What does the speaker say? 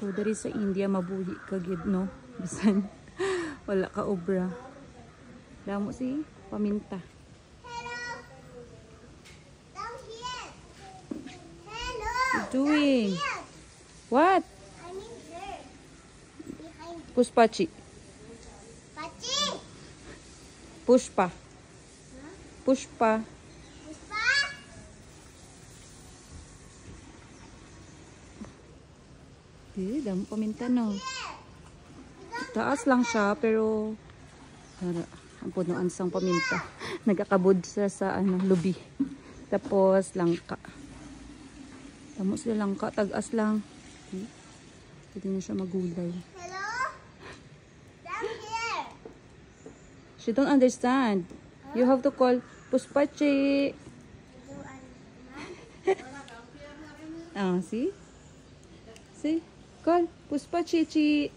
So dari sa India mabuhi ka gid no. Bisan wala ka obra. Damo si paminta. What you doing? What? I'm in there. Behind Pushpachi. Pachi. Pushpa. Pushpa. Puspa. Damo paminta no. Taas lang siya pero ang puno ansang paminta. Nagakabod siya sa ano, lubi. Tapos langka. Damo sila langka, tagas lang. Pwede na siya magulay. Hello? Down here. She don't understand. You have to call Puspachi. Ah, see? See? Call Puspachi.